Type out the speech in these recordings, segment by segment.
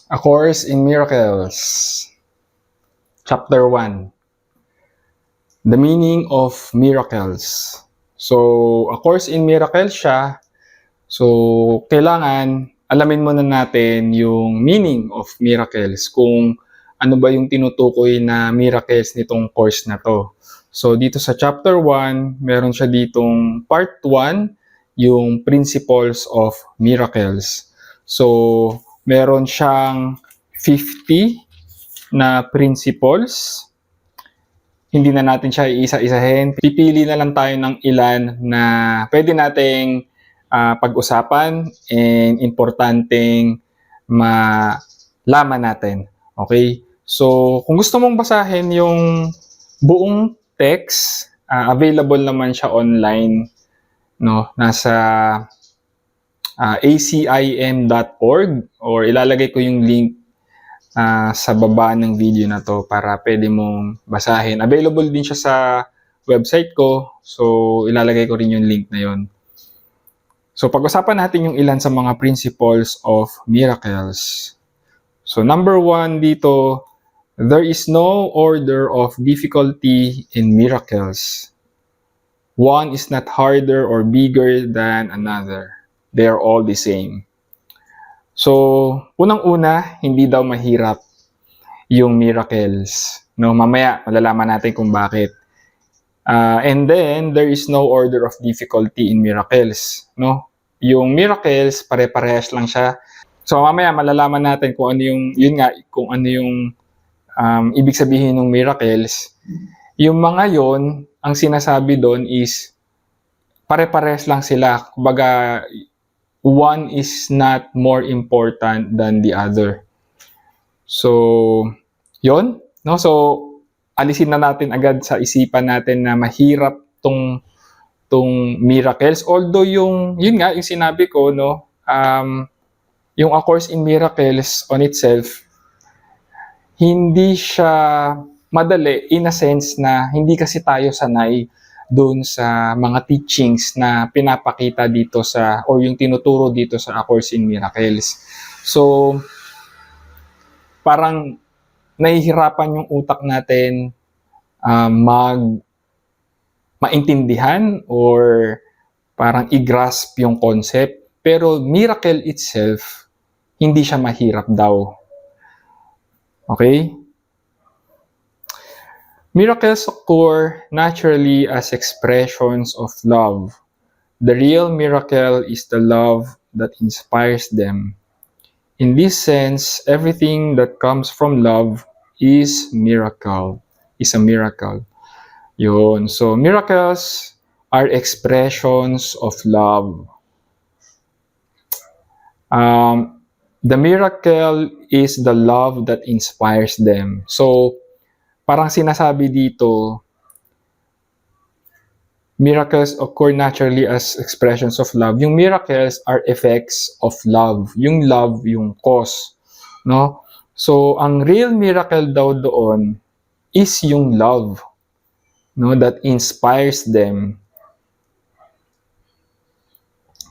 A Course in Miracles, Chapter 1, The Meaning of Miracles. So, A Course in Miracles siya. So, kailangan alamin muna natin yung meaning of miracles, kung ano ba yung tinutukoy na miracles nitong course na to. So, dito sa Chapter 1, meron siya ditong Part 1, yung Principles of Miracles. So, meron siyang 50 na principles. Hindi na natin siya iisa-isahin. Pipili na lang tayo ng ilan na pwede nating pag-usapan and importanteng malaman natin. Okay? So, kung gusto mong basahin yung buong text, available naman siya online, no? Nasa acim.org, or ilalagay ko yung link sa baba ng video na to para pwede mong basahin. Available din siya sa website ko, so ilalagay ko rin yung link na yon. So pag-usapan natin yung ilan sa mga principles of miracles. So number 1 dito, there is no order of difficulty in miracles. One is not harder or bigger than another. They are all the same. So, unang-una, hindi daw mahirap yung miracles. No, mamaya malalaman natin kung bakit. And then, there is no order of difficulty in miracles. No? Yung miracles, pare-parehas lang siya. So, mamaya malalaman natin kung ano yung, kung ano yung ibig sabihin ng miracles. Yung mga yon, ang sinasabi doon is, pare-parehas lang sila. Kumbaga, one is not more important than the other. So, yon, no? So, alisin na natin agad sa isipan natin na mahirap tong miracles. Although yung sinabi ko, no, yung A Course in Miracles on itself, hindi siya madali in a sense na hindi kasi tayo sanay doon sa mga teachings na pinapakita dito or yung tinuturo dito sa A Course in Miracles. So, parang nahihirapan yung utak natin maintindihan or parang i-grasp yung concept. Pero miracle itself, hindi siya mahirap daw. Okay? Miracles occur naturally as expressions of love. The real miracle is the love that inspires them. In this sense, everything that comes from love is a miracle. Yun. So, miracles are expressions of love. The miracle is the love that inspires them. So, parang sinasabi dito, miracles occur naturally as expressions of love. Yung miracles are effects of love. Yung love, yung cause. No? So, ang real miracle daw doon is yung love, no, that inspires them.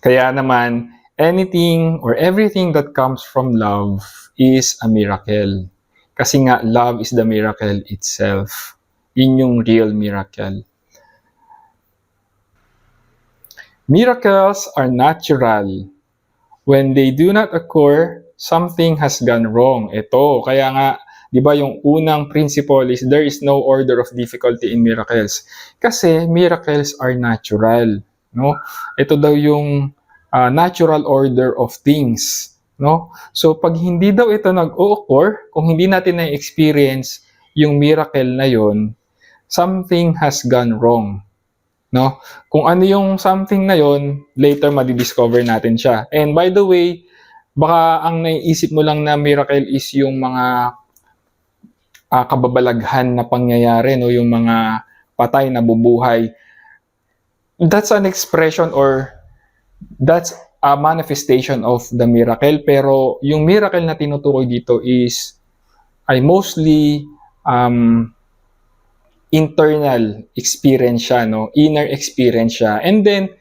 Kaya naman, anything or everything that comes from love is a miracle. Kasi nga, love is the miracle itself. Yun yung real miracle. Miracles are natural. When they do not occur, something has gone wrong. Ito, kaya nga, di ba yung unang principle is there is no order of difficulty in miracles. Kasi miracles are natural. No? Ito daw yung natural order of things. No? So, pag hindi daw ito nag-o-occur, kung hindi natin na-experience yung miracle na yon, something has gone wrong. No? Kung ano yung something na yon, later madidiscover natin siya. And by the way, baka ang naiisip mo lang na miracle is yung mga kababalaghan na pangyayari, no? Yung mga patay na bubuhay. That's an expression or that's a manifestation of the miracle. Pero yung miracle na tinutukoy dito ay mostly internal experience siya, no? Inner experience siya. And then,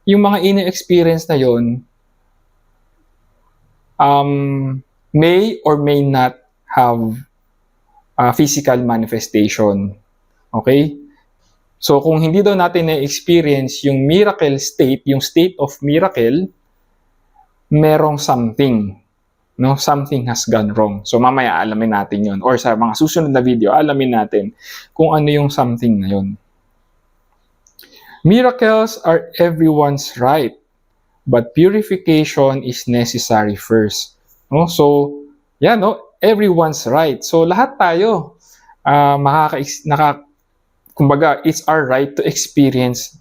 yung mga inner experience na yon, may or may not have physical manifestation. Okay? So kung hindi daw natin na-experience yung miracle state, yung state of miracle, merong something. No? Something has gone wrong. So mamaya alamin natin yun. Or sa mga susunod na video, alamin natin kung ano yung something na yun. Miracles are everyone's right, but purification is necessary first. No? So, yan, no? Everyone's right. So, lahat tayo, kumbaga, it's our right to experience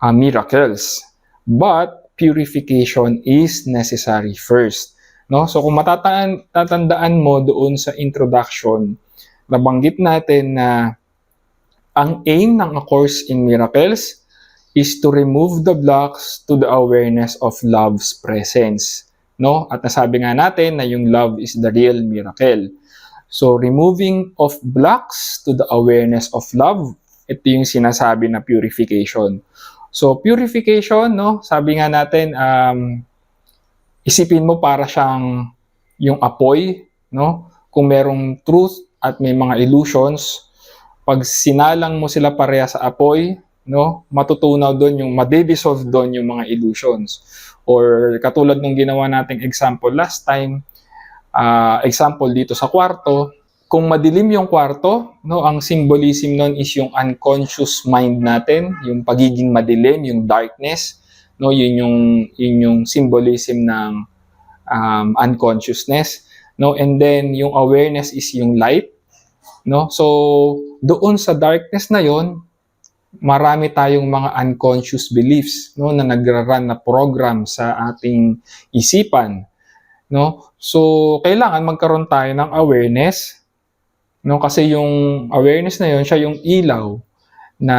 miracles. But, purification is necessary first. No? So, kung tatandaan mo doon sa introduction, nabanggit natin na ang aim ng A Course in Miracles is to remove the blocks to the awareness of love's presence. No? At nasabi nga natin na yung love is the real miracle. So, removing of blocks to the awareness of love, ito yung sinasabi na purification. So, purification, no? Sabi nga natin, isipin mo para siyang yung apoy, no? Kung merong truth at may mga illusions, pag sinalang mo sila pareha sa apoy, no, matutunaw doon yung madidissolve doon yung mga illusions. Or katulad ng ginawa nating example last time, example dito sa kwarto, kung madilim yung kwarto, no, ang symbolism nun is yung unconscious mind natin, yung pagiging madilim, yung darkness, no, yun yung symbolism ng unconsciousness, no, and then yung awareness is yung light, no. So doon sa darkness na yon, marami tayong mga unconscious beliefs, no, na nagra-run na program sa ating isipan, no. So kailangan magkaroon tayo ng awareness, no, kasi yung awareness na yon, siya yung ilaw na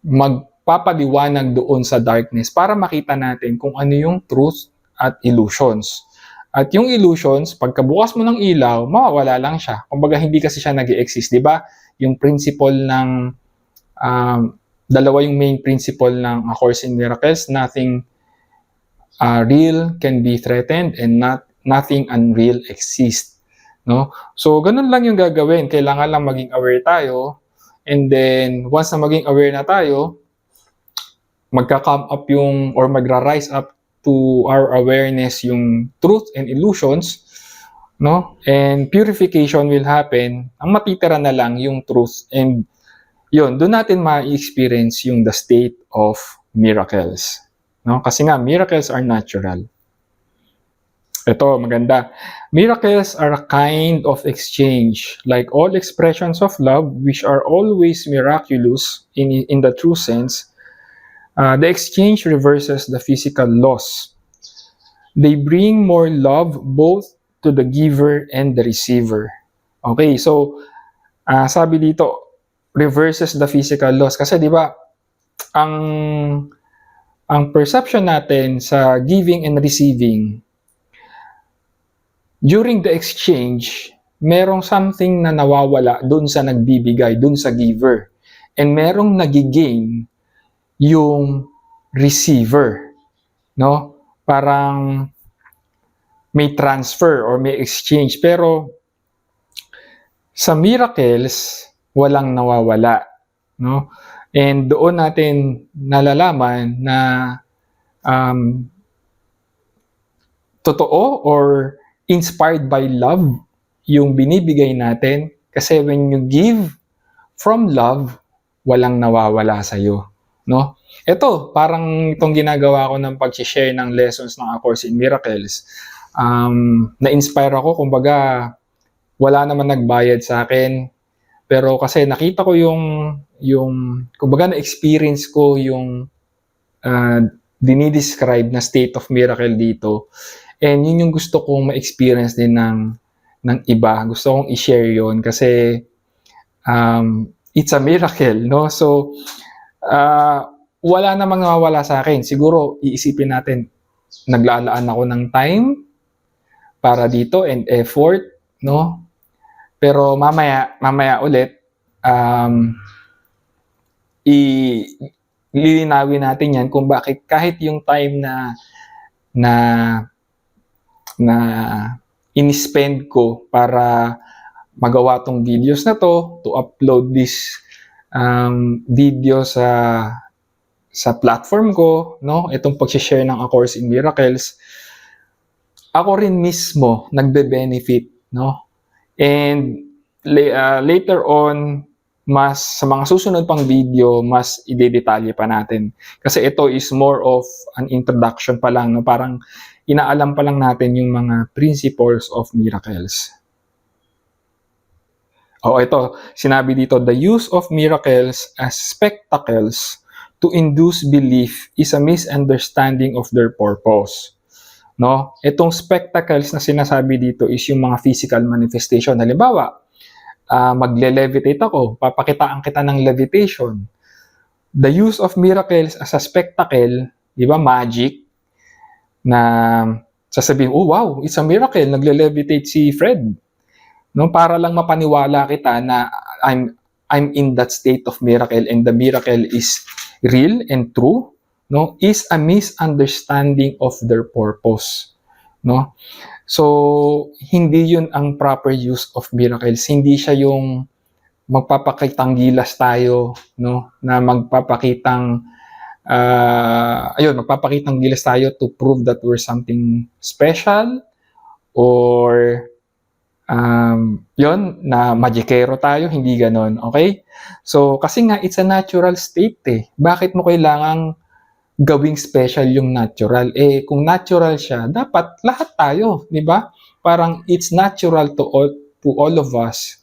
magpapaliwanag doon sa darkness para makita natin kung ano yung truth at illusions. At yung illusions, pagkabukas mo ng ilaw, mawawala lang siya. Kumbaga hindi kasi siya nag-i-exist, di ba? Yung principle ng dalawa yung main principle ng A Course in Miracles, nothing real can be threatened and nothing unreal exists, no? So ganun lang yung gagawin, kailangan lang maging aware tayo, and then once na maging aware na tayo, magka-come up yung or magra-rise up to our awareness yung truth and illusions, no? And purification will happen. Ang matitira na lang yung truth, and yun, doon natin ma-experience yung the state of miracles. No? Kasi nga, miracles are natural. Ito, maganda. Miracles are a kind of exchange. Like all expressions of love, which are always miraculous in the true sense, the exchange reverses the physical loss. They bring more love both to the giver and the receiver. Okay, so sabi dito, reverses the physical loss. Kasi di ba, ang perception natin sa giving and receiving, during the exchange, merong something na nawawala dun sa nagbibigay, dun sa giver. And merong nagigain yung receiver. No? Parang may transfer or may exchange. Pero sa miracles, walang nawawala, no? And doon natin nalalaman na totoo or inspired by love yung binibigay natin, kasi when you give from love, walang nawawala sa iyo, no? Ito, parang itong ginagawa ko ng pag-share ng lessons ng A Course in Miracles. Na-inspire ako, kumbaga wala naman nagbayad sa akin. Pero kasi nakita ko yung kumbaga na-experience ko yung dinidescribe na state of miracle dito. And yun yung gusto kong ma-experience din ng iba. Gusto kong i-share yun kasi it's a miracle, no? So, wala namang nawawala sa akin. Siguro, iisipin natin, naglalaan ako ng time para dito and effort, no? Pero mamaya ulit, lilinawin natin yan kung bakit kahit yung time na na in-spend ko para magawa tong videos na to, to upload this video sa platform ko, no? Itong pag-share ng A Course in Miracles, ako rin mismo nagbe-benefit, no? And later on, mas sa mga susunod pang video, mas idedetalye pa natin. Kasi ito is more of an introduction pa lang, no? Parang inaalam pa lang natin yung mga principles of miracles. Ito, sinabi dito, the use of miracles as spectacles to induce belief is a misunderstanding of their purpose. No? Itong spectacles na sinasabi dito is yung mga physical manifestation. Halimbawa, magle-levitate ako, papakitaan kita ng levitation. The use of miracles as a spectacle, di ba, magic, na sasabihin, oh wow, it's a miracle, nagle-levitate si Fred. No, para lang mapaniwala kita na I'm in that state of miracle and the miracle is real and true, no, is a misunderstanding of their purpose, no? So hindi yun ang proper use of miracles. Hindi siya yung magpapakitang gilas tayo, no, na magpapakitang magpapakitang gilas tayo to prove that we're something special, or na magikero tayo, hindi ganon, okay? So, kasi nga, it's a natural state eh. Bakit mo kailangang gawing special yung natural? Kung natural siya, dapat lahat tayo, di ba? Parang it's natural to all of us.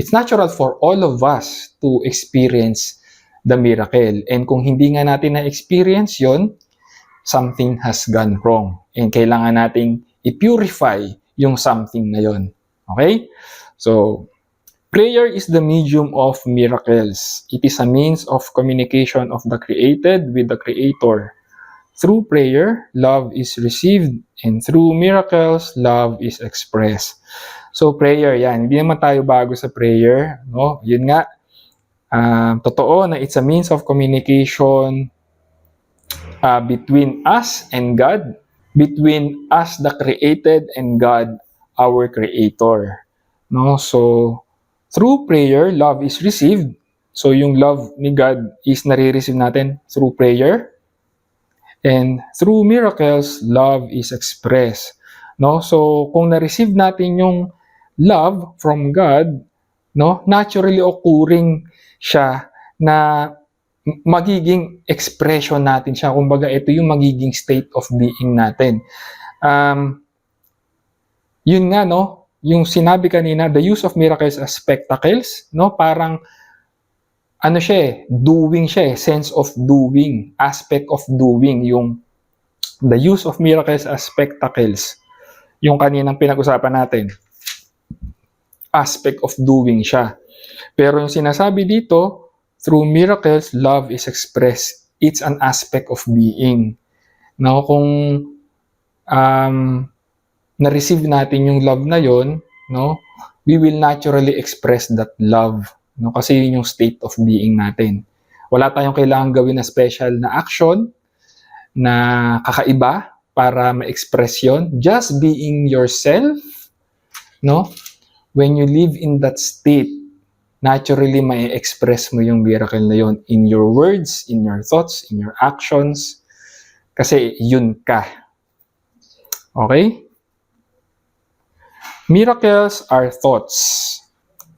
It's natural for all of us to experience the miracle. And kung hindi nga natin na-experience yon, something has gone wrong. And kailangan nating i-purify yung something na yon. Okay? So, prayer is the medium of miracles. It is a means of communication of the created with the Creator. Through prayer, love is received, and through miracles, love is expressed. So, prayer, yan. Hindi naman tayo bago sa prayer. No? Yun nga, totoo na it's a means of communication between us and God, between us, the created, and God, our Creator. No? So, through prayer, love is received. So, yung love ni God is nare-receive natin through prayer. And through miracles, love is expressed. No? So, kung na-receive natin yung love from God, no, naturally occurring siya na magiging expression natin siya. Kumbaga, ito yung magiging state of being natin. Yun nga, no, yung sinabi kanina, the use of miracles as spectacles, no, parang ano siya doing siya sense of doing, aspect of doing, yung the use of miracles as spectacles, yung kaninang pinag-usapan natin, aspect of doing siya. Pero yung sinasabi dito, through miracles, love is expressed. It's an aspect of being. No, kung na-receive natin yung love na yon, no, we will naturally express that love, no, kasi yun yung state of being natin. Wala tayong kailangan gawin na special na action na kakaiba para ma-express yun. Just being yourself, no, when you live in that state, naturally ma-express mo yung miracle na yun in your words, in your thoughts, in your actions, kasi yun ka. Okay? Miracles are thoughts.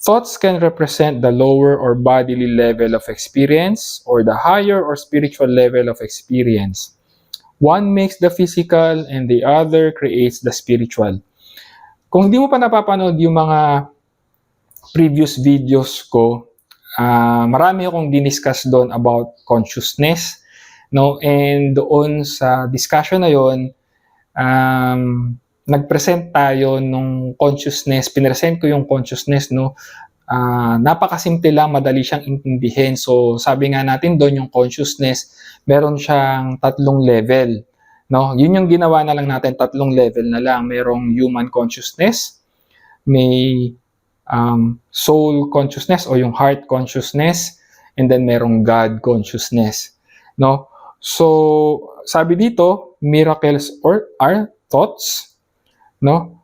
Thoughts can represent the lower or bodily level of experience or the higher or spiritual level of experience. One makes the physical and the other creates the spiritual. Kung hindi mo pa napapanood yung mga previous videos ko, marami akong diniscuss doon about consciousness, no? And doon sa discussion na yon, nag-present tayo nung consciousness, pinresent ko yung consciousness, no? Napakasimple lang, madali siyang intindihin. So, sabi nga natin doon, yung consciousness, meron siyang 3 level, no? Yun yung ginawa na lang natin, 3 level na lang. Merong human consciousness, may soul consciousness o yung heart consciousness, and then merong God consciousness, no? So, sabi dito, miracles are thoughts. no?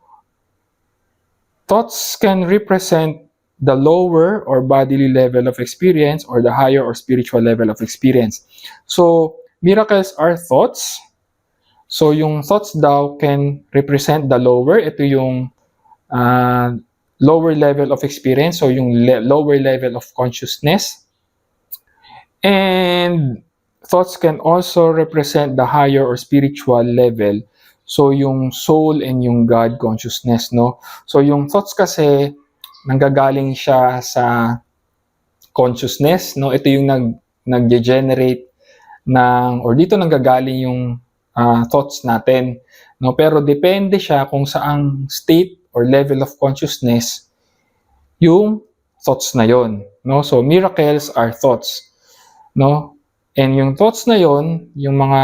Thoughts can represent the lower or bodily level of experience or the higher or spiritual level of experience. So, miracles are thoughts. So, yung thoughts daw can represent the lower. Ito yung lower level of experience. So, yung lower level of consciousness. And thoughts can also represent the higher or spiritual level. So, yung soul and yung God consciousness, no? So, yung thoughts kasi, nanggagaling siya sa consciousness, no? Ito yung nag-generate ng, or dito nanggagaling yung thoughts natin, no? Pero depende siya kung saang state or level of consciousness yung thoughts na yon, no? So, miracles are thoughts, no? And yung thoughts na yon, yung mga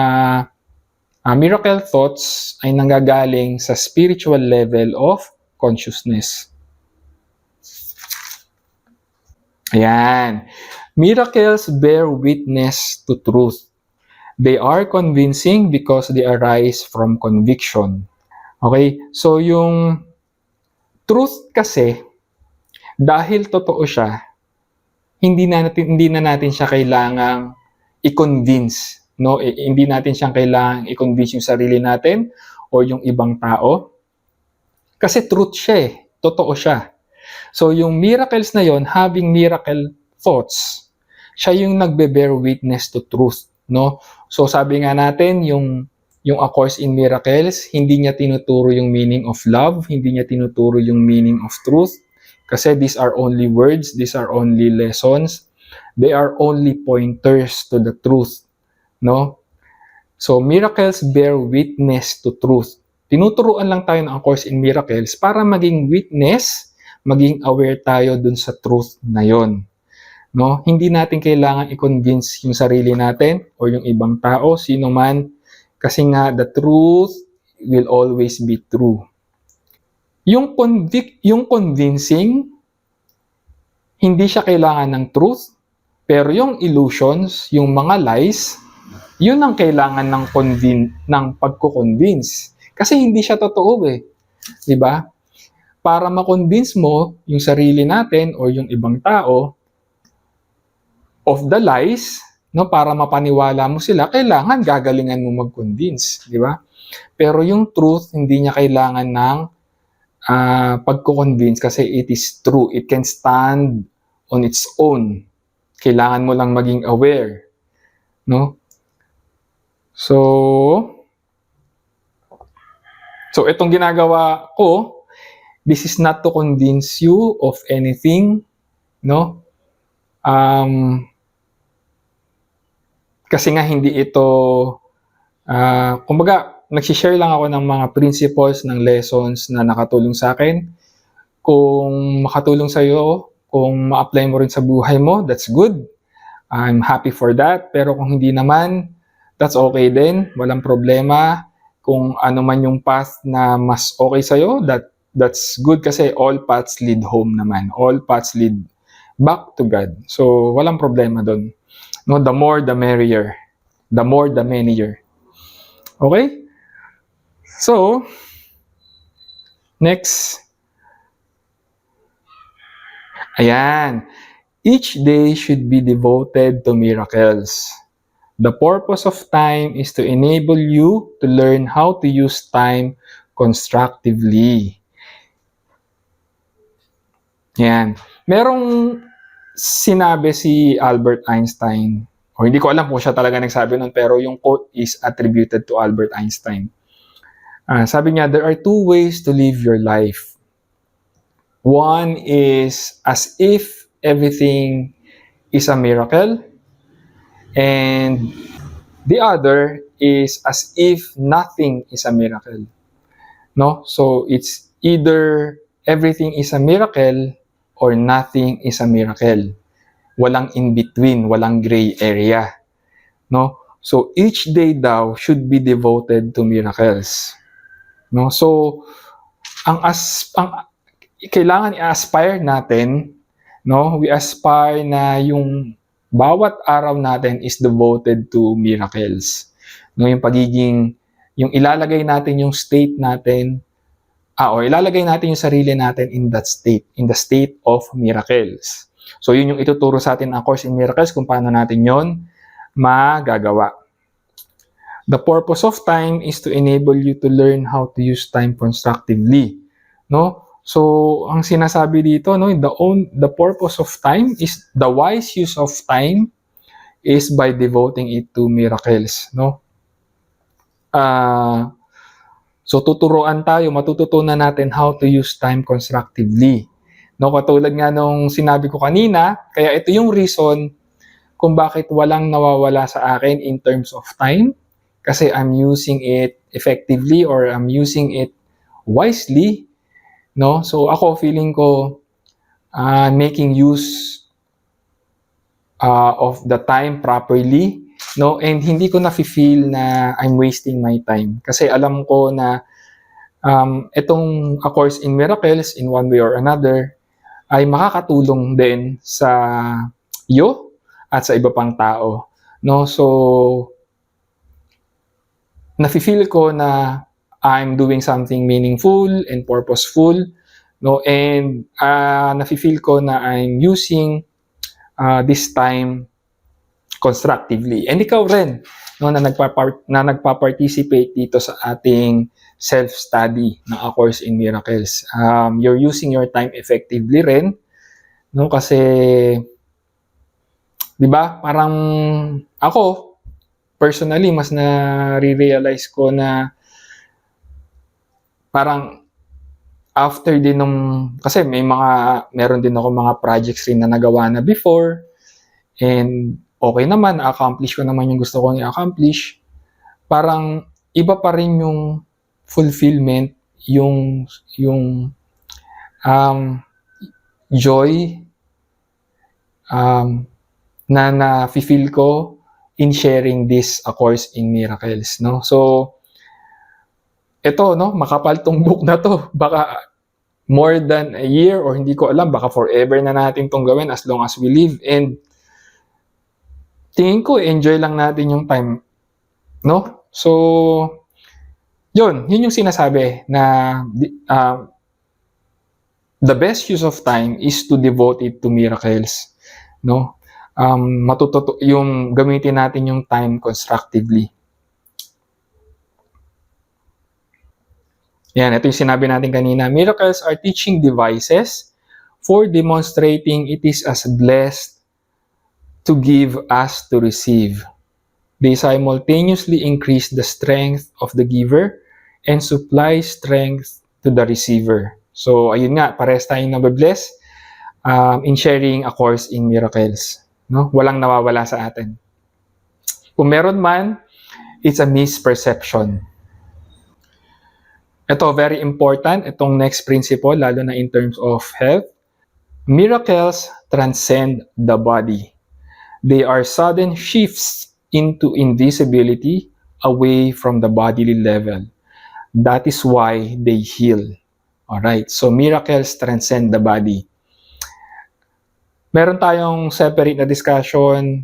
miracle thoughts ay nanggagaling sa spiritual level of consciousness. Ayan. Miracles bear witness to truth. They are convincing because they arise from conviction. Okay? So, yung truth kasi, dahil totoo siya, hindi na natin siya kailangang i-convince, no? Hindi natin siyang kailangang i-convince yung sarili natin o yung ibang tao. Kasi truth siya eh. Totoo siya. So, yung miracles na yon, having miracle thoughts, siya yung nagbe-bear witness to truth, no? So, sabi nga natin, yung A Course in Miracles, hindi niya tinuturo yung meaning of love, hindi niya tinuturo yung meaning of truth, kasi these are only words, these are only lessons, they are only pointers to the truth, no? So, miracles bear witness to truth. Tinuturuan lang tayo ng A Course in Miracles para maging witness, maging aware tayo dun sa truth na yon, no? Hindi natin kailangan i-convince yung sarili natin o yung ibang tao, sino man, kasi nga the truth will always be true. Yung convincing, hindi siya kailangan ng truth, pero yung illusions, yung mga lies, yun ang kailangan ng pagko-convince. Kasi hindi siya totoo eh. 'Di ba? Para ma-convince mo yung sarili natin o yung ibang tao of the lies, no, para mapaniwala mo sila, kailangan gagalingan mo mag-convince, 'di ba? Pero yung truth, hindi niya kailangan ng pagko-convince kasi it is true. It can stand on its own. Kailangan mo lang maging aware, no? So itong ginagawa ko, this is not to convince you of anything, no? Kasi nga hindi ito, kumbaga, nagsishare lang ako ng mga principles, ng lessons na nakatulong sa akin. Kung makatulong sa iyo, kung ma-apply mo rin sa buhay mo, that's good. I'm happy for that. Pero kung hindi naman, that's okay din. Walang problema. Kung ano man yung path na mas okay sa'yo, that's good kasi all paths lead home naman. All paths lead back to God. So, walang problema doon. No, the more, the merrier. The more, the merrier. Okay? So, next. Ayan. Each day should be devoted to miracles. The purpose of time is to enable you to learn how to use time constructively. Yan. Merong sinabi si Albert Einstein, o hindi ko alam kung siya talaga nagsabi nun, pero yung quote is attributed to Albert Einstein. Sabi niya, there are two ways to live your life. One is as if everything is a miracle, and the other is as if nothing is a miracle. No? So it's either everything is a miracle or nothing is a miracle. Walang in between, walang gray area. No? So each day daw should be devoted to miracles. No? So ang kailangan i-aspire natin, no? We aspire na yung bawat araw natin is devoted to miracles. No, yung pagiging, yung ilalagay natin yung state natin o ilalagay natin yung sarili natin in that state, in the state of miracles. So yun yung ituturo sa atin ang Course in Miracles kung paano natin yon magagawa. The purpose of time is to enable you to learn how to use time constructively, no? So ang sinasabi dito, no, the purpose of time is the wise use of time is by devoting it to miracles, no? So tuturuan tayo, matututunan natin how to use time constructively. No, katulad nga nung sinabi ko kanina, kaya ito yung reason kung bakit walang nawawala sa akin in terms of time, kasi I'm using it effectively or I'm using it wisely, no? So ako feeling ko making use of the time properly, no? And hindi ko na-feel na I'm wasting my time kasi alam ko na itong A Course in Miracles in one way or another ay makakatulong din sa iyo at sa iba pang tao, no? So nafe-feel ko na I'm doing something meaningful and purposeful, no? And nafe-feel ko na I'm using this time constructively. And ikaw rin, no, na nagpa-participate dito sa ating self-study ng A Course in Miracles. You're using your time effectively rin, no? Kasi 'di ba? Parang ako personally mas na-realize ko na parang after din nung kasi meron din ako mga projects rin na nagawa na before and okay naman, na-accomplish ko naman yung gusto kong i-accomplish. Parang iba pa rin yung fulfillment, yung joy na na-feel ko in sharing this A Course in Miracles, no? So ito, no, makapal tong book na to. Baka more than a year or hindi ko alam, baka forever na natin tong gawin as long as we live. And tingin ko, enjoy lang natin yung time, no? So yun yung sinasabi na the best use of time is to devote it to miracles, no? Yung gamitin natin yung time constructively. Yan, ito yung sinabi natin kanina. Miracles are teaching devices for demonstrating it is as blessed to give as to receive. They simultaneously increase the strength of the giver and supply strength to the receiver. So, ayun nga, parehas tayong nababless in sharing A Course in Miracles. No? Walang nawawala sa atin. Kung meron man, it's a misperception. Ito, very important, itong next principle, lalo na in terms of health. Miracles transcend the body. They are sudden shifts into invisibility away from the bodily level. That is why they heal. Alright, so miracles transcend the body. Meron tayong separate na discussion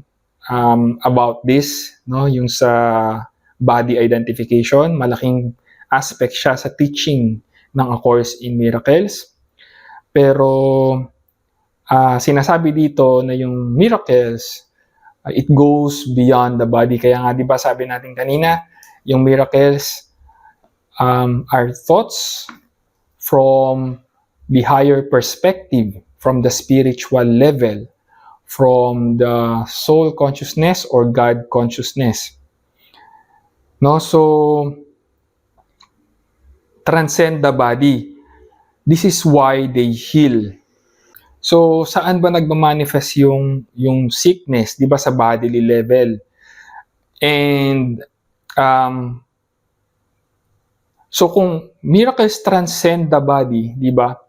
about this, no? Yung sa body identification, malaking aspect siya sa teaching ng A Course in Miracles. Pero sinasabi dito na yung miracles, it goes beyond the body. Kaya nga, di ba sabi natin kanina, yung miracles are thoughts from the higher perspective, from the spiritual level, from the soul consciousness or God consciousness. No, so transcend the body. This is why they heal. So saan ba nagma-manifest yung sickness, 'di ba, sa bodily level? And so kung miracles transcend the body, 'di ba?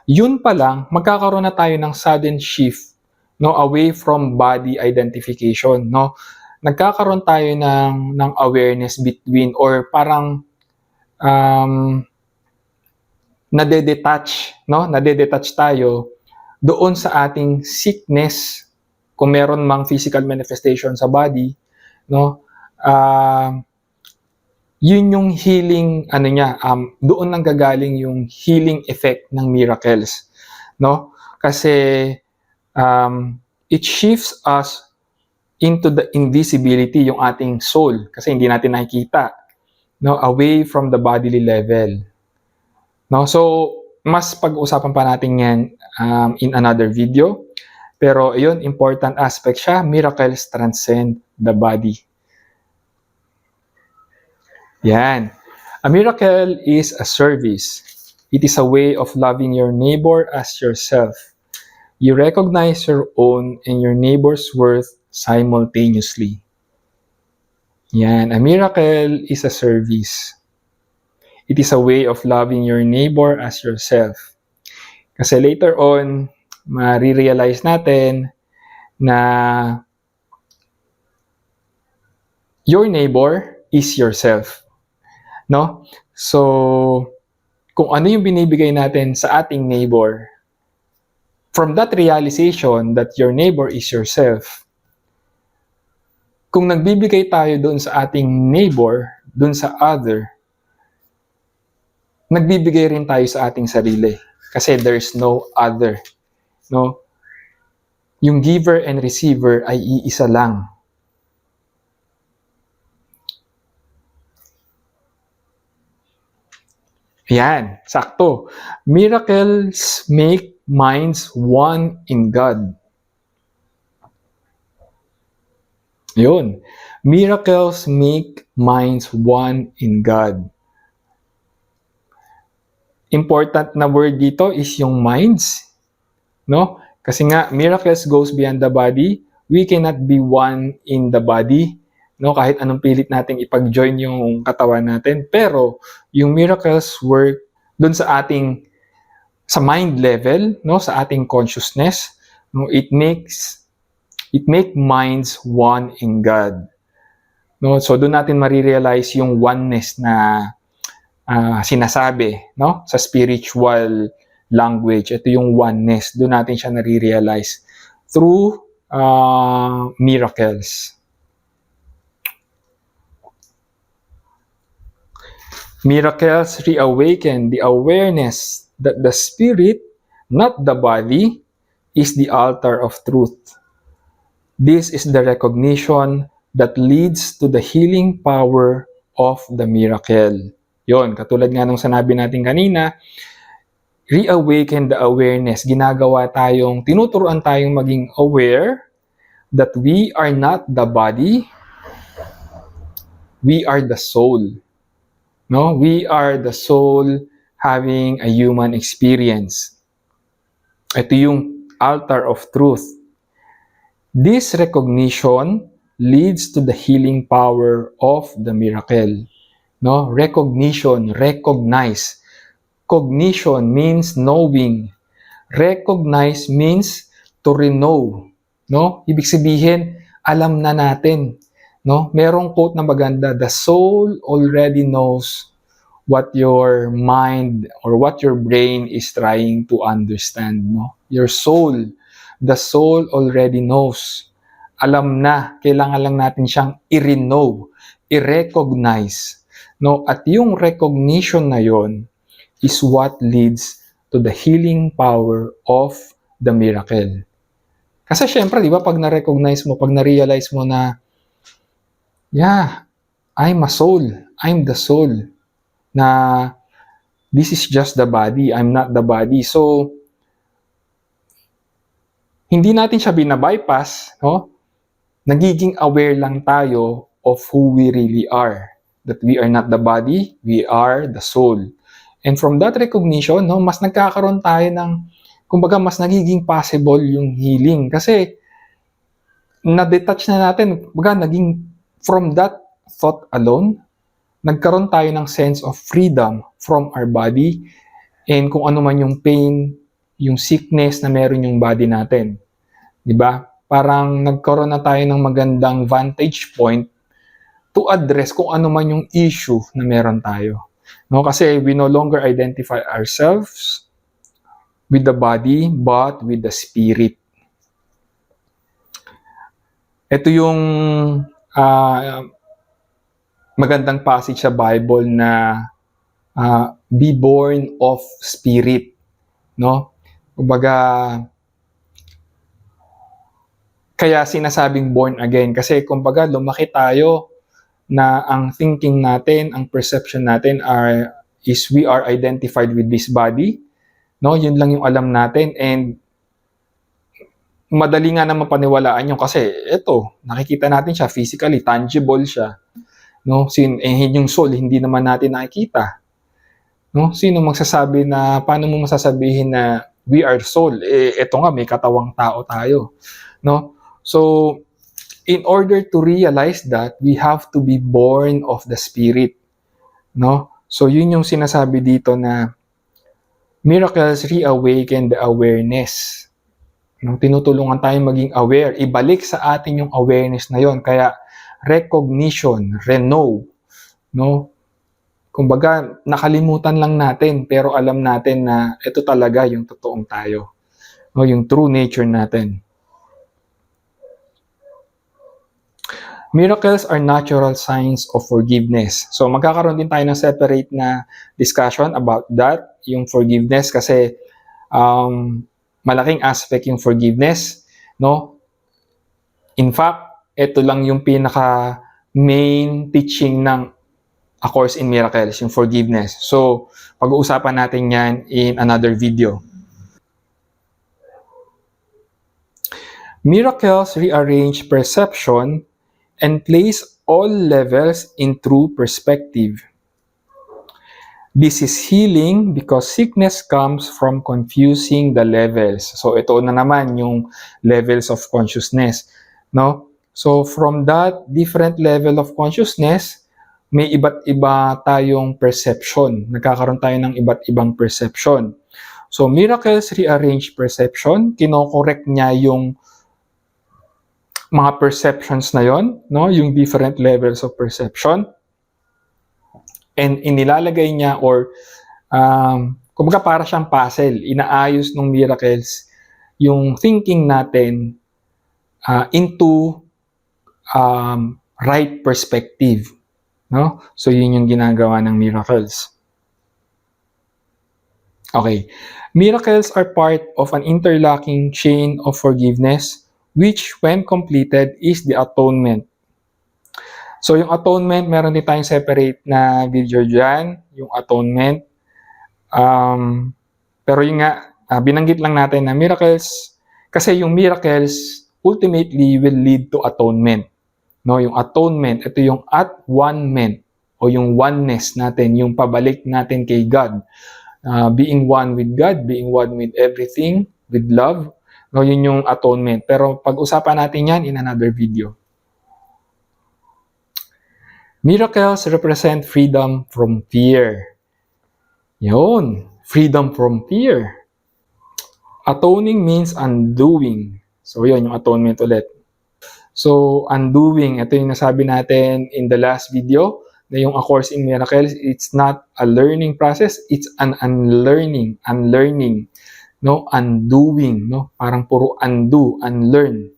Yun pa lang, magkakaroon na tayo ng sudden shift, no, away from body identification, no? Nagkakaroon tayo ng awareness between or parang nade-detach, no? Nade-detach tayo doon sa ating sickness, kung meron mang physical manifestation sa body, no? yun yung healing, doon nang gagaling yung healing effect ng miracles, no? Kasi it shifts us into the invisibility, yung ating soul, kasi hindi natin nakikita, no? Away from the bodily level, no? So, mas pag-uusapan pa natin yan in another video. Pero yun, important aspect siya. Miracles transcend the body. Yan. A miracle is a service. It is a way of loving your neighbor as yourself. You recognize your own and your neighbor's worth simultaneously. Yan. A miracle is a service. It is a way of loving your neighbor as yourself. Kasi later on, marirealize natin na your neighbor is yourself. No? So, kung ano yung binibigay natin sa ating neighbor, from that realization that your neighbor is yourself, kung nagbibigay tayo doon sa ating neighbor, doon sa other, nagbibigay rin tayo sa ating sarili. Kasi there's no other. No? Yung giver and receiver ay iisa lang. Yan, sakto. Miracles make minds one in God. Yun. Miracles make minds one in God. Important na word dito is yung minds. No? Kasi nga, miracles goes beyond the body. We cannot be one in the body. No? Kahit anong pilit nating ipag-join yung katawan natin. Pero, yung miracles work dun sa ating sa mind level, no, sa ating consciousness, no, it make minds one in God. No, so doon natin marirealize yung oneness na sinasabi, no, sa spiritual language. Ito yung oneness. Doon natin siya nare-realize through miracles. Miracles reawaken the awareness that the spirit, not the body, is the altar of truth. This is the recognition that leads to the healing power of the miracle. Yon, katulad nga nung sinabi natin kanina, reawaken the awareness. Tinuturuan tayong maging aware that we are not the body, we are the soul. No, we are the soul having a human experience. Ito yung altar of truth. This recognition leads to the healing power of the miracle. No, recognition, recognize. Cognition means knowing. Recognize means to renew. No, ibig sabihin, alam na natin. No, merong quote na maganda, the soul already knows what your mind or what your brain is trying to understand, no? Your soul, the soul already knows. Alam na, kailangan lang natin siyang i-renew, i-recognize, no? At yung recognition na yon is what leads to the healing power of the miracle. Kasi syempre, di ba, pag na-recognize mo, pag na-realize mo na yeah, I'm a soul. I'm the soul. Na this is just the body. I'm not the body. So, hindi natin siya binabypass, no? Nagiging aware lang tayo of who we really are. That we are not the body, we are the soul. And from that recognition, no, mas nagkakaroon tayo ng, kumbaga, mas nagiging possible yung healing. Kasi, na-detach na natin, kumbaga, naging from that thought alone, nagkaroon tayo ng sense of freedom from our body and kung ano man yung pain, yung sickness na meron yung body natin. Diba? Parang nagkaroon na tayo ng magandang vantage point to address kung ano man yung issue na meron tayo. No? Kasi we no longer identify ourselves with the body but with the spirit. Ito yung magandang passage sa Bible na be born of spirit, no? Kumbaga, kaya sinasabing born again kasi kumbaga lumaki tayo na ang thinking natin, ang perception natin is we are identified with this body, no? Yun lang yung alam natin, and madali nga naman paniwalaan yun kasi eto, nakikita natin siya physically, tangible siya, no? Yung soul hindi naman natin nakikita, no? Sino magsasabi na, paano mo masasabihin na we are soul? Eto nga, may katawang tao tayo, no? So, in order to realize that, we have to be born of the Spirit, no? So, yun yung sinasabi dito na miracles reawaken the awareness. No? Tinutulungan tayong maging aware. Ibalik sa atin yung awareness na yon. Kaya, recognition, renew, no? Kumbaga, nakalimutan lang natin, pero alam natin na ito talaga yung totoong tayo, no? Yung true nature natin. Miracles are natural signs of forgiveness. So, magkakaroon din tayo ng separate na discussion about that, yung forgiveness, kasi malaking aspect yung forgiveness, no? In fact, ito lang yung pinaka main teaching ng A Course in Miracles, yung forgiveness. So, pag-uusapan natin yan in another video. Miracles rearrange perception and place all levels in true perspective. This is healing because sickness comes from confusing the levels. So ito na naman yung levels of consciousness, no? So from that different level of consciousness, may iba't iba tayong perception. Nagkakaroon tayo ng iba't ibang perception. So miracles rearrange perception, kino-correct niya yung mga perceptions na yon, no? Yung different levels of perception. And inilalagay niya or kumbaga para siyang puzzle, inaayos ng miracles yung thinking natin into right perspective, no? So yun yung ginagawa ng miracles. Okay. Miracles are part of an interlocking chain of forgiveness which when completed is the atonement. So yung atonement, meron din tayong separate na video dyan, yung atonement. Pero yun nga, binanggit lang natin na miracles, kasi yung miracles ultimately will lead to atonement. No, yung atonement, ito yung at one-ment o yung oneness natin, yung pabalik natin kay God. Being one with God, being one with everything, with love. No, yun yung atonement. Pero pag-usapan natin yan in another video. Miracles represent freedom from fear. Yun, freedom from fear. Atoning means undoing. So yun, yung atonement ulit. So, undoing, ito yung nasabi natin in the last video, na yung A Course in Miracles, it's not a learning process, it's an unlearning, no? Undoing, no? Parang puro undo, unlearn.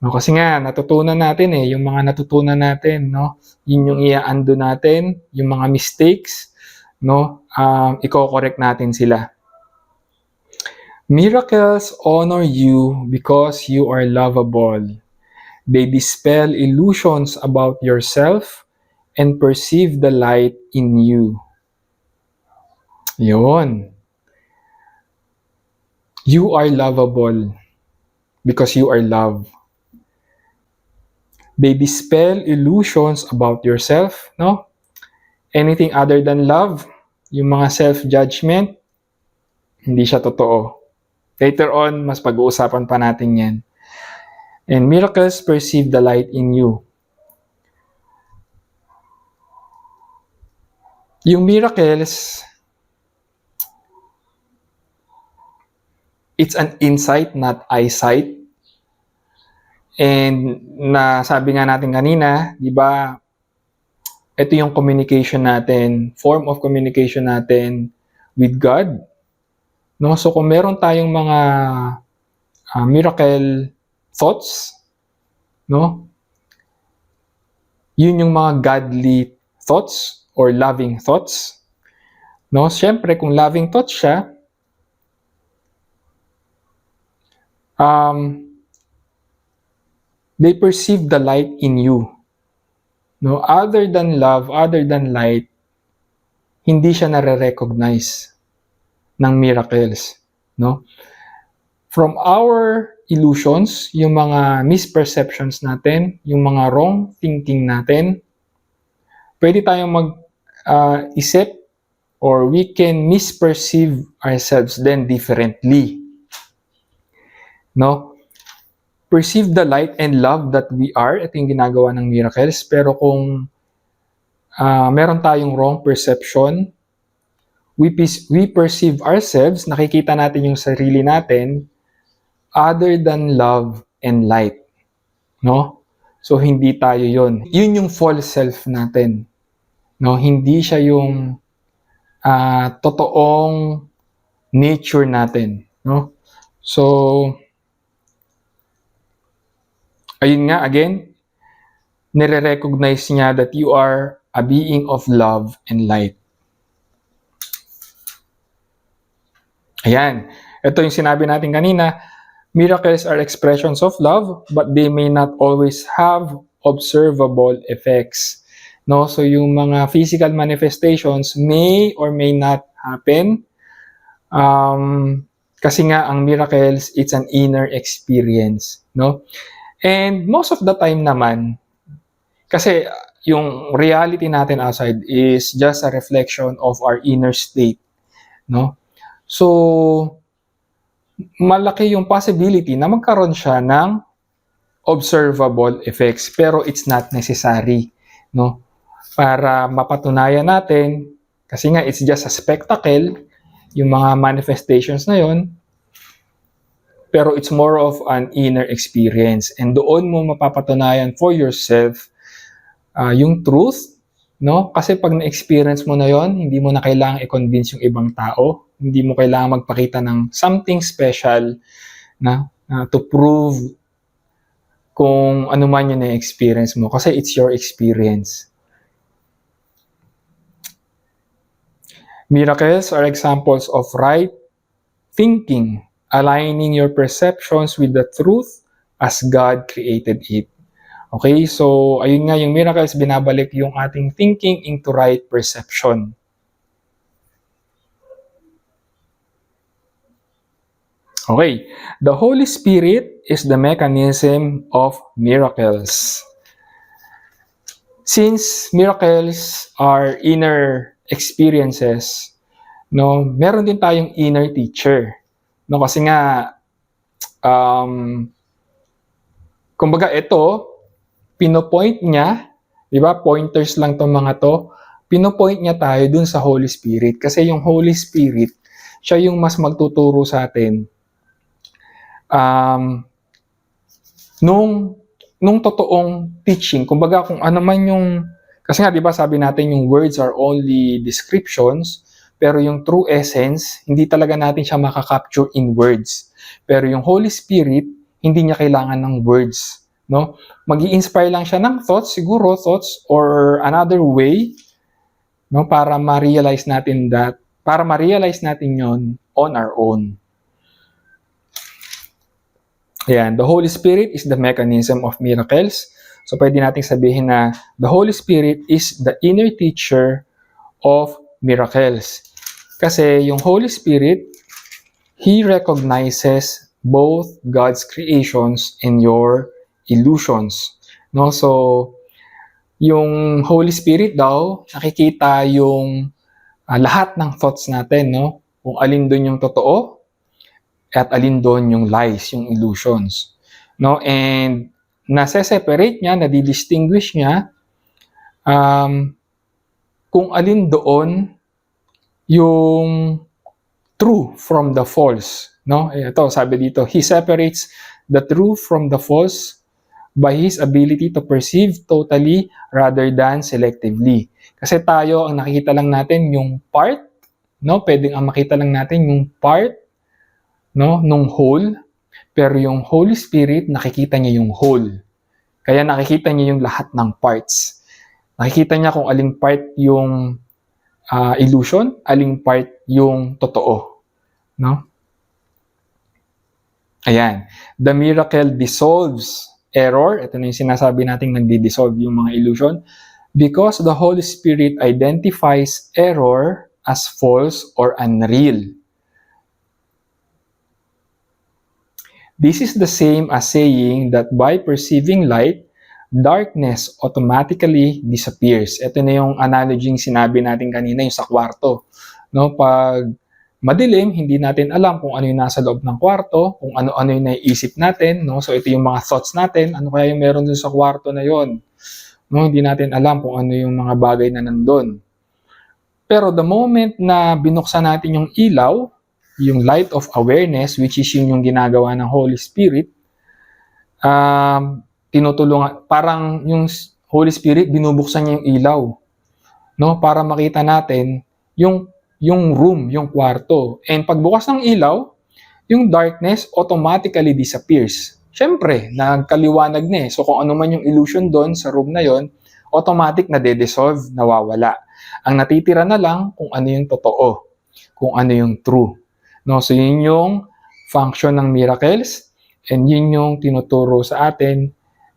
No, kasi nga, natutunan natin yung mga natutunan natin, no? Yun yung i-undo natin, yung mga mistakes, no? Iko-correct natin sila. Miracles honor you because you are lovable. They dispel illusions about yourself and perceive the light in you. Yun. You are lovable because you are love. They dispel illusions about yourself, no? Anything other than love, yung mga self-judgment, hindi siya totoo. Later on, mas pag-uusapan pa natin yan. And miracles perceive the light in you. Yung miracles, it's an insight, not eyesight. And nasabi nga natin kanina, di ba, ito yung communication natin, form of communication natin with God. No? So kung meron tayong mga miracle thoughts, no? Yun yung mga godly thoughts or loving thoughts. No? Siyempre, kung loving thoughts siya, they perceive the light in you. No? Other than love, other than light, hindi siya nare-recognize ng miracles. No? From our illusions, yung mga misperceptions natin, yung mga wrong thinking natin, pwede tayong mag-isip or we can misperceive ourselves then differently. No? Perceive the light and love that we are. Ito yung ginagawa ng miracles. Pero kung meron tayong wrong perception, we perceive ourselves, nakikita natin yung sarili natin other than love and light. No? So, hindi tayo yun. Yun yung false self natin. No? Hindi siya yung totoong nature natin. No? So, ayun nga, again, nire-recognize niya that you are a being of love and light. Ayan. Ito yung sinabi natin kanina, miracles are expressions of love, but they may not always have observable effects. No? So, yung mga physical manifestations may or may not happen. Kasi nga, ang miracles, it's an inner experience. No? And most of the time naman, kasi yung reality natin outside is just a reflection of our inner state. No? So, malaki yung possibility na magkaroon siya ng observable effects, pero it's not necessary. No? Para mapatunayan natin, kasi nga it's just a spectacle, yung mga manifestations na yon, pero it's more of an inner experience. And doon mo mapapatunayan for yourself yung truth, no? Kasi pag na-experience mo na yon, hindi mo na kailangang i-convince yung ibang tao. Hindi mo kailangang magpakita ng something special na to prove kung ano man yung na-experience mo. Kasi it's your experience. Miracles are examples of right thinking, aligning your perceptions with the truth as God created it. Okay, so ayun nga yung miracles, binabalik yung ating thinking into right perception. Okay, the Holy Spirit is the mechanism of miracles. Since miracles are inner experiences, no, meron din tayong inner teacher. No, kasi nga, kumbaga ito, pinopoint niya, di ba, pointers lang tong mga to, pinopoint niya tayo dun sa Holy Spirit. Kasi yung Holy Spirit, siya yung mas magtuturo sa atin nung totoong teaching. Kumbaga kung ano man yung, kasi nga di ba sabi natin yung words are only descriptions, pero yung true essence, hindi talaga natin siya makakapture in words. Pero yung Holy Spirit, hindi niya kailangan ng words. No? Mag-i-inspire lang siya ng thoughts, siguro thoughts or another way, no, para ma-realize natin yon on our own. Ayan, the Holy Spirit is the mechanism of miracles. So pwede nating sabihin na the Holy Spirit is the inner teacher of miracles. Kasi yung Holy Spirit, He recognizes both God's creations and your illusions. No? So, yung Holy Spirit daw, nakikita yung lahat ng thoughts natin, no? Kung alin doon yung totoo, at alin doon yung lies, yung illusions. No? And nase-separate niya, nadi-distinguish niya kung alin doon yung true from the false. No? Ito, sabi dito, He separates the true from the false by His ability to perceive totally rather than selectively. Kasi tayo, ang nakikita lang natin yung part, no? Pwedeng ang makita lang natin yung part, no, nung whole, pero yung Holy Spirit, nakikita niya yung whole. Kaya nakikita niya yung lahat ng parts. Nakikita niya kung aling part yung illusion, aling part yung totoo. No? Ayan. The miracle dissolves error. Ito na yung sinasabi natin nagdi-dissolve yung mga illusion. Because the Holy Spirit identifies error as false or unreal. This is the same as saying that by perceiving light, darkness automatically disappears. Ito na yung analogy yung sinabi natin kanina, yung sa kwarto. No, pag madilim, hindi natin alam kung ano yung nasa loob ng kwarto, kung ano-ano yung naiisip natin, no? So ito yung mga thoughts natin, ano kaya yung meron dun sa kwarto na yon? No, hindi natin alam kung ano yung mga bagay na nandun. Pero the moment na binuksan natin yung ilaw, yung light of awareness, which is yung ginagawa ng Holy Spirit, tinutulungan, parang yung Holy Spirit, binubuksan niya yung ilaw, no? Para makita natin yung room, yung kwarto. And pagbukas ng ilaw, yung darkness automatically disappears. Siyempre, nagkaliwanag na eh. So kung ano man yung illusion doon sa room na yon, automatic na de-dissolve, nawawala. Ang natitira na lang kung ano yung totoo, kung ano yung true. No, so yun yung function ng miracles and yun yung tinuturo sa atin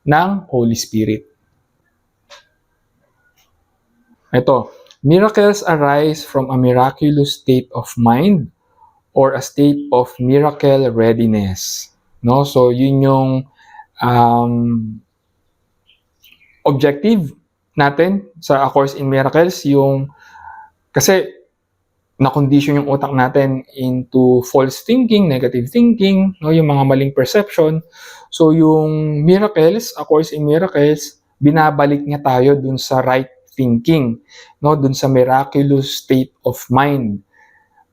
ng Holy Spirit. Ito, miracles arise from a miraculous state of mind or a state of miracle readiness. No? So, yun yung objective natin sa A Course in Miracles, yung kasi na-condition yung utak natin into false thinking, negative thinking, no? Yung mga maling perception. So, yung miracles, A Course in Miracles, binabalik niya tayo dun sa right thinking, no? Dun sa miraculous state of mind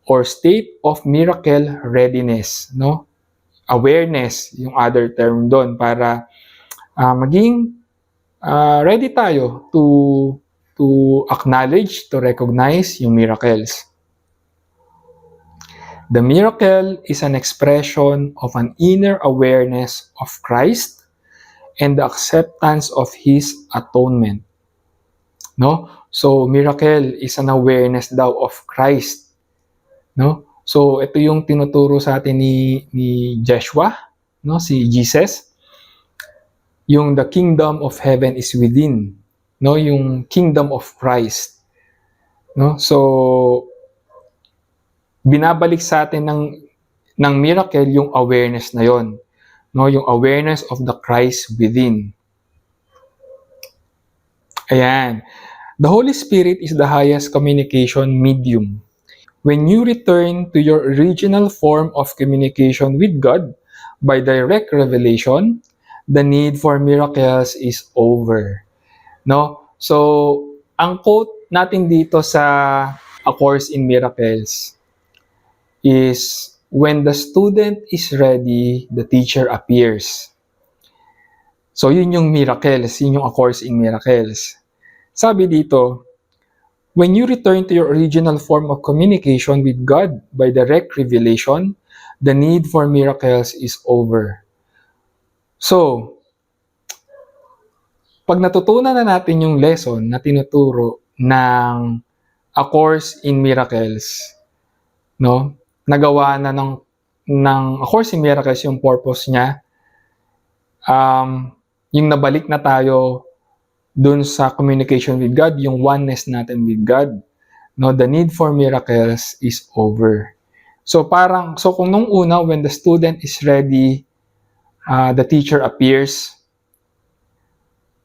or state of miracle readiness, no? Awareness, yung other term doon, para maging ready tayo to acknowledge, to recognize yung miracles. The miracle is an expression of an inner awareness of Christ and the acceptance of His atonement. No? So, miracle is an awareness daw of Christ. No? So, ito yung tinuturo sa atin ni Joshua, no? Si Jesus. Yung the kingdom of heaven is within. No? Yung kingdom of Christ. No? So, binabalik sa atin ng miracle yung awareness na yon, no, yung awareness of the Christ within. Ayan. The Holy Spirit is the highest communication medium. When you return to your original form of communication with God by direct revelation, the need for miracles is over. No? So, ang quote natin dito sa A Course in Miracles is, when the student is ready, the teacher appears. So, yun yung miracles, yun yung A Course in Miracles. Sabi dito, when you return to your original form of communication with God by direct revelation, the need for miracles is over. So, pag natutunan na natin yung lesson na tinuturo ng A Course in Miracles, no? Nagawa na ng A Course in Miracles yung purpose niya, yung nabalik na tayo dun sa communication with God, yung oneness natin with God, no, the need for miracles is over. So kung nung una, when the student is ready, the teacher appears.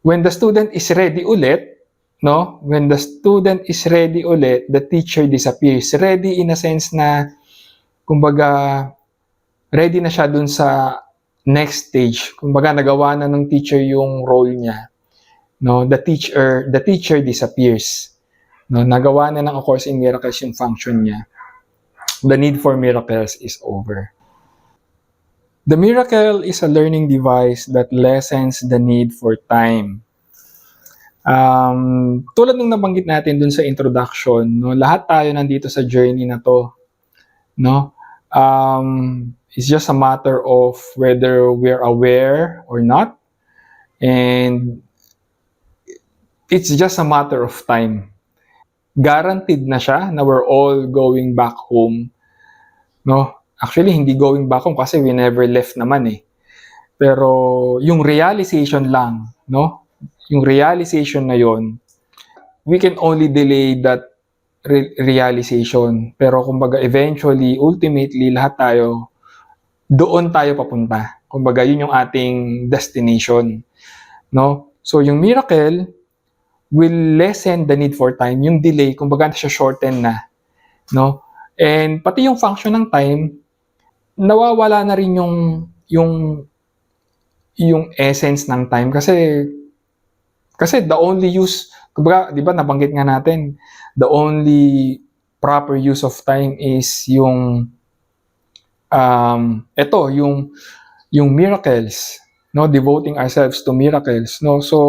When the student is ready ulit, no, when the student is ready ulit, the teacher disappears. Ready in a sense na, kumbaga, ready na siya dun sa next stage. Kumbaga, nagawa na ng teacher yung role niya. No, the teacher disappears. No, nagawa na ng A Course in Miracles yung function niya. The need for miracles is over. The miracle is a learning device that lessens the need for time. Tulad ng nabanggit natin dun sa introduction, no, lahat tayo nandito sa journey na to, no? It's just a matter of whether we're aware or not. And it's just a matter of time. Guaranteed na siya na we're all going back home, no? Actually, hindi going back home kasi we never left naman eh. Pero yung realization lang, no? Yung realization na yon, we can only delay that realization. Pero kumbaga eventually, ultimately, lahat tayo, doon tayo papunta. Kumbaga yun yung ating destination, no? So yung miracle will lessen the need for time. Yung delay, kumbaga siya shorten na, no? And pati yung function ng time, nawawala na rin yung essence ng time kasi the only use, kumbaga, 'di ba nabanggit nga natin, the only proper use of time is yung yung miracles, no, devoting ourselves to miracles, no. So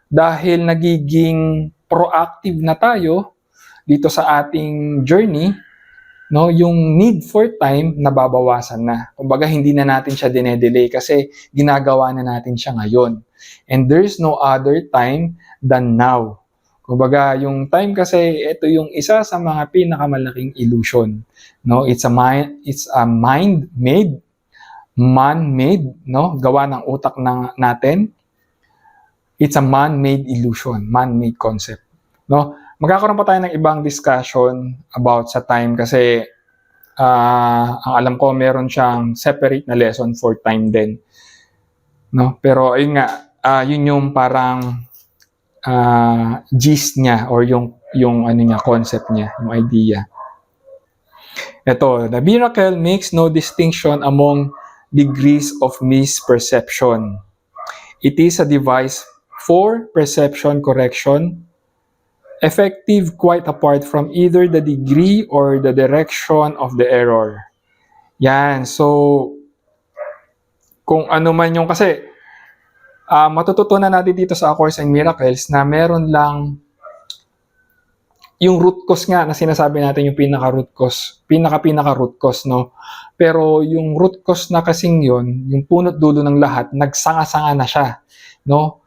dahil nagiging proactive na tayo dito sa ating journey, no, yung need for time nababawasan na. Kumbaga hindi na natin siya dinedelay kasi ginagawa na natin siya ngayon. And there's no other time than now. Kumbaga yung time kasi ito yung isa sa mga pinakamalaking illusion, no? It's a mind-made, man-made, no? Gawa ng utak natin. It's a man-made illusion, man-made concept, no? Magkakaroon pa tayo ng ibang discussion about sa time kasi ang alam ko meron siyang separate na lesson for time din, no? Pero ayun nga, yun yung parang gist niya or yung ano niya, concept niya, yung idea. Ito, the miracle makes no distinction among degrees of misperception. It is a device for perception correction, effective quite apart from either the degree or the direction of the error. Yan, so kung ano man yung kasi matututunan natin dito sa A Course in Miracles na meron lang yung root cause nga na sinasabi natin, yung pinaka-root cause, no? Pero yung root cause na kasing yon, yung punot dulo ng lahat, nagsanga-sanga na siya, no?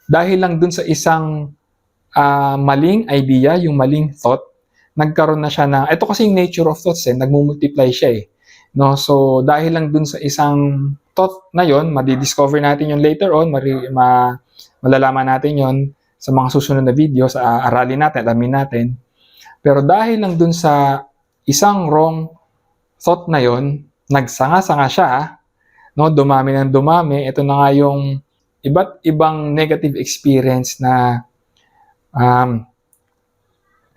Dahil lang dun sa isang maling idea, yung maling thought, nagkaroon na siya na, ito kasi yung nature of thoughts nagmumultiply siya no? So dahil lang dun sa isang thought na yon, madidiscover natin yon later on, malalaman natin yon sa mga susunod na video, sa aralin natin, alamin natin. Pero dahil lang dun sa isang wrong thought na yon, nagsanga-sanga siya, no? Dumami ng dumami. Ito na nga yung iba't ibang negative experience na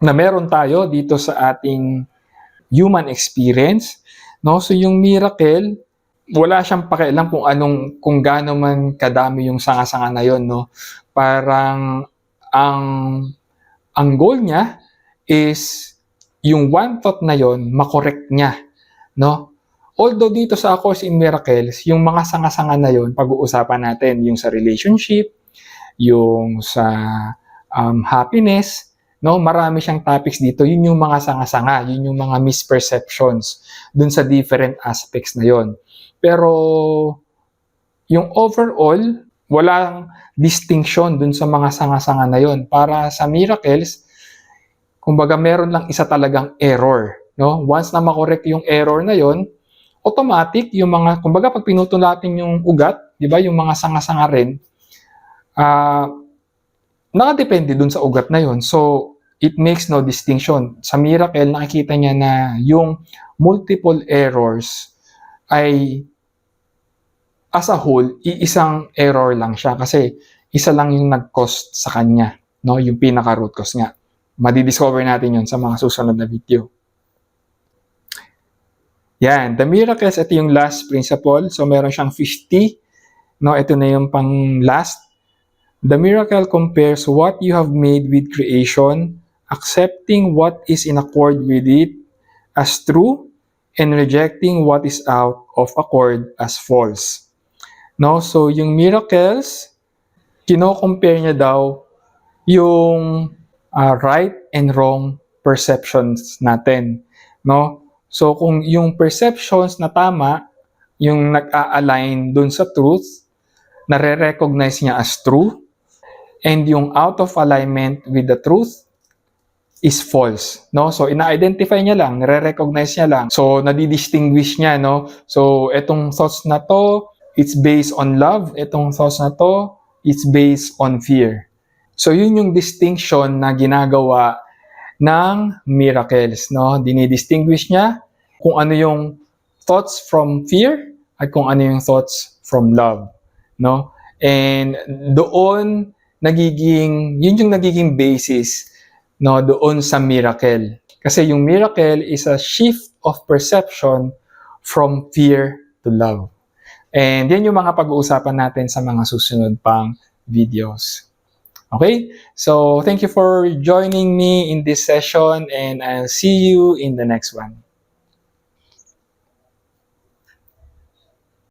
meron tayo dito sa ating human experience, no? So yung miracle, wala siyang pakialam kung gaano man kadami yung sanga-sanga na yon, no? Parang ang goal niya is yung one thought na yon makorek niya, no? Although dito sa A Course in Miracles, yung mga sanga-sanga na yon pag-uusapan natin, yung sa relationship, yung sa happiness, no? Marami siyang topics dito. Yun yung mga sanga-sanga, yun yung mga misperceptions dun sa different aspects na yon. Pero yung overall, walang distinction dun sa mga sanga-sanga na yon. Para sa miracles, kumbaga meron lang isa talagang error, no? Once na makorek yung error na yon, automatic yung mga, kumbaga pag pinutol natin yung ugat, di ba, yung mga sanga-sanga rin, nakadepende dun sa ugat na yon. So it makes no distinction. Sa miracle, nakikita niya na yung multiple errors ay as a whole, iisang error lang siya kasi isa lang yung nag-cause sa kanya, no? Yung pinaka-root cause nga. Madidiscover natin yun sa mga susunod na video. Yan, the miracles, ito yung last principle. So meron siyang 50, no? Ito na yung pang last. The miracle compares what you have made with creation, accepting what is in accord with it as true, and rejecting what is out of accord as false. No? So, yung miracles, kino-compare niya daw yung right and wrong perceptions natin. No? So, kung yung perceptions na tama, yung nag-a-align dun sa truth, nare-recognize niya as true, and yung out of alignment with the truth is false, no? So ina-identify niya lang, nare-recognize niya lang. So nadi-distinguish niya, no? So etong thoughts na to, it's based on love. Etong thoughts na to, it's based on fear. So yun yung distinction na ginagawa ng miracles, no? Dinidistinguish niya kung ano yung thoughts from fear at kung ano yung thoughts from love, no? And doon yun yung nagiging basis, no, doon sa miracle. Kasi yung miracle is a shift of perception from fear to love. And yan yung mga pag-uusapan natin sa mga susunod pang videos. Okay? So, thank you for joining me in this session and I'll see you in the next one.